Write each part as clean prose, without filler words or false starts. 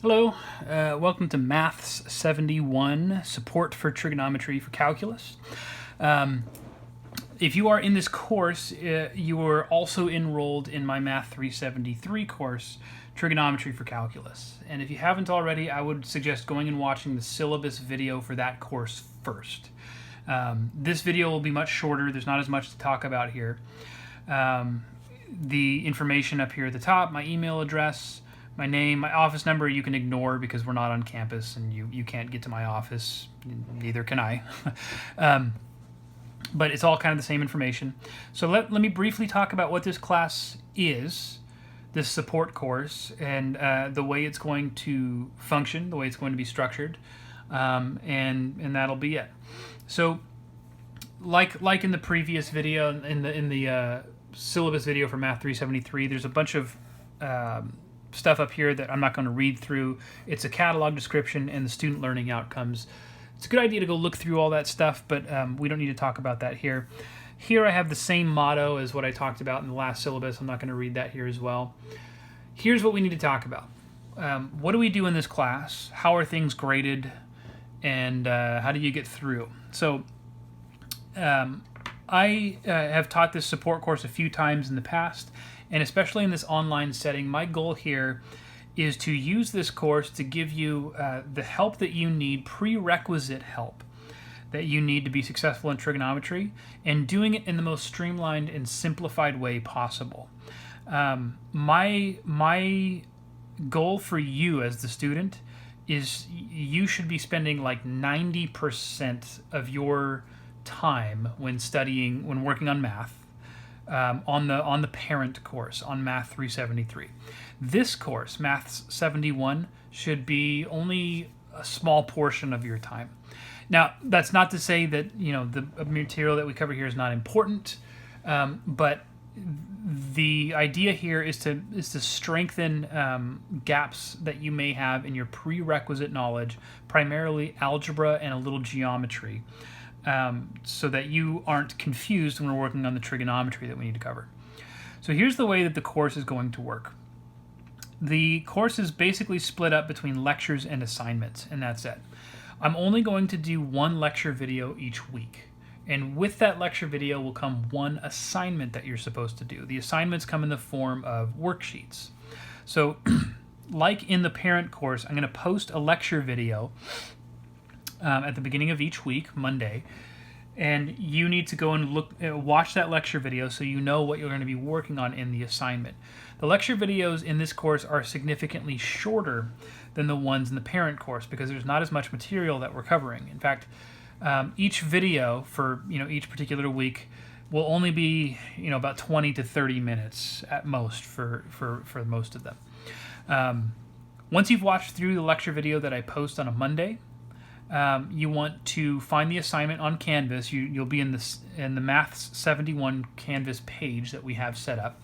Hello, welcome to Maths 71, Support for Trigonometry for Calculus. If you are in this course, you are also enrolled in my Math 373 course, Trigonometry for Calculus. And if you haven't already, I would suggest going and watching the syllabus video for that course first. This video will be much shorter. There's not as much to talk about here. The information up here at the top, my email address, my name, my office number, you can ignore because we're not on campus and you can't get to my office. Neither can I. But it's all kind of the same information. So let me briefly talk about what this class is, this support course, and the way it's going to function, the way it's going to be structured, and that'll be it. So like in the previous video, in the syllabus video for Math 373, there's a bunch of stuff up here that I'm not going to read through. It's a catalog description and the student learning outcomes. It's a good idea to go look through all that stuff, but we don't need to talk about that here. Here I have the same motto as what I talked about in the last syllabus. I'm not going to read that here as well. Here's what we need to talk about. What do we do in this class? How are things graded? And how do you get through? So I have taught this support course a few times in the past, and especially in this online setting, my goal here is to use this course to give you the help that you need, prerequisite help that you need to be successful in trigonometry, and doing it in the most streamlined and simplified way possible. My goal for you as the student is you should be spending like 90% of your time when studying, when working on math, on the parent course on Math 373. This course, Maths 71, should be only a small portion of your time. Now, that's not to say that the material that we cover here is not important, but the idea here is to strengthen gaps that you may have in your prerequisite knowledge, primarily algebra and a little geometry. So that you aren't confused when we're working on the trigonometry that we need to cover. So here's the way that the course is going to work. The course is basically split up between lectures and assignments, and that's it. I'm only going to do one lecture video each week. And with that lecture video will come one assignment that you're supposed to do. The assignments come in the form of worksheets. So like in the parent course, I'm going to post a lecture video at the beginning of each week, Monday, and you need to go and watch that lecture video so you know what you're going to be working on in the assignment. The lecture videos in this course are significantly shorter than the ones in the parent course because there's not as much material that we're covering. In fact, each video for each particular week will only be about 20 to 30 minutes at most for most of them. Once you've watched through the lecture video that I post on a Monday, you want to find the assignment on Canvas. You'll be in the Maths 71 Canvas page that we have set up,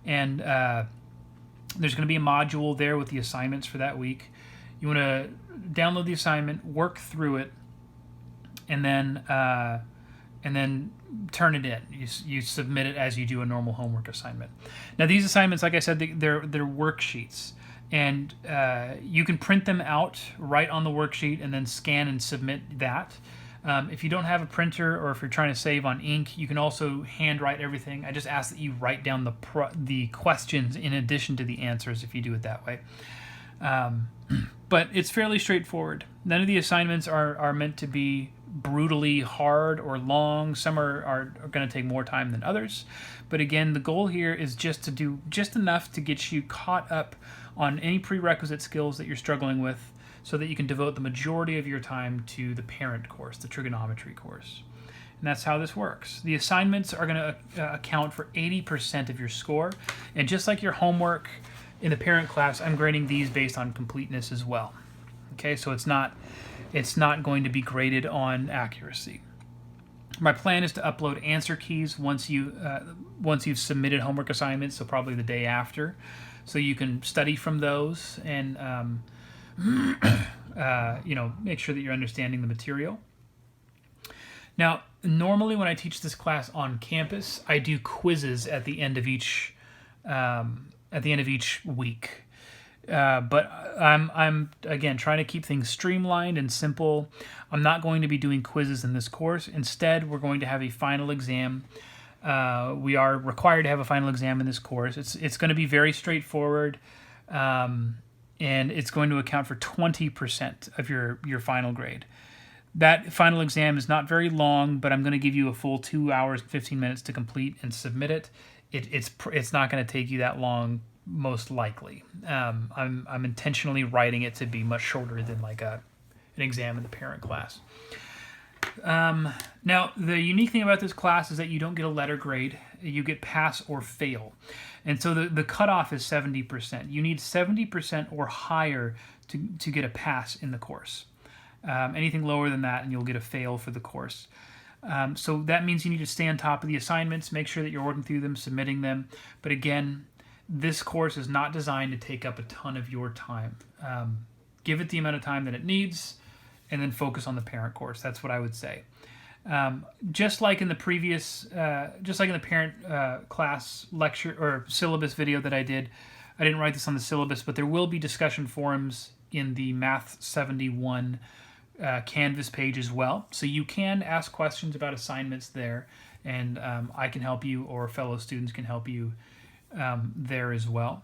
and there's going to be a module there with the assignments for that week. You want to download the assignment, work through it, and then turn it in. You submit it as you do a normal homework assignment. Now these assignments, like I said, they're worksheets. And you can print them out right on the worksheet and then scan and submit that. If you don't have a printer or if you're trying to save on ink, you can also handwrite everything. I just ask that you write down the questions in addition to the answers if you do it that way. But it's fairly straightforward. None of the assignments are meant to be brutally hard or long. Some are going to take more time than others. But again, the goal here is just to do just enough to get you caught up on any prerequisite skills that you're struggling with so that you can devote the majority of your time to the parent course, the trigonometry course. And that's how this works. The assignments are going to account for 80% of your score. And just like your homework in the parent class, I'm grading these based on completeness as well. Okay, so it's not going to be graded on accuracy. My plan is to upload answer keys once you've submitted homework assignments, so probably the day after, so you can study from those and make sure that you're understanding the material. Now, normally when I teach this class on campus, I do quizzes at the end of each week. But I'm again trying to keep things streamlined and simple. I'm not going to be doing quizzes in this course. Instead, we're going to have a final exam. We are required to have a final exam in this course. It's going to be very straightforward, and it's going to account for 20% of your final grade. That final exam is not very long, but I'm going to give you a full 2 hours and 15 minutes to complete and submit it. It's not going to take you that long, most likely. I'm intentionally writing it to be much shorter than like an exam in the parent class. Now, the unique thing about this class is that you don't get a letter grade. You get pass or fail. And so the cutoff is 70%. You need 70% or higher to get a pass in the course. Anything lower than that and you'll get a fail for the course. So that means you need to stay on top of the assignments, make sure that you're working through them, submitting them. But again, this course is not designed to take up a ton of your time. Give it the amount of time that it needs, and then focus on the parent course. That's what I would say. Just like in the previous, just like in the parent class lecture or syllabus video that I didn't write this on the syllabus, but there will be discussion forums in the Math 71 Canvas page as well. So you can ask questions about assignments there, and I can help you, or fellow students can help you there as well.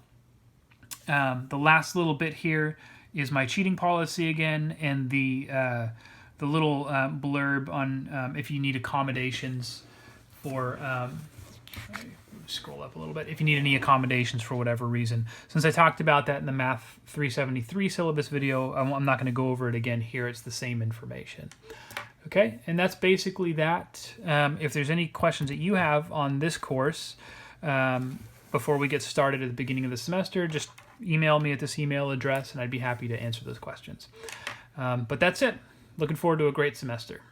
The last little bit here is my cheating policy again, and the little blurb on if you need accommodations for scroll up a little bit, if you need any accommodations for whatever reason. Since I talked about that in the Math 373 syllabus video, I'm not going to go over it again here. It's the same information. Okay, and that's basically that. If there's any questions that you have on this course before we get started at the beginning of the semester, just email me at this email address and I'd be happy to answer those questions. But that's it. Looking forward to a great semester.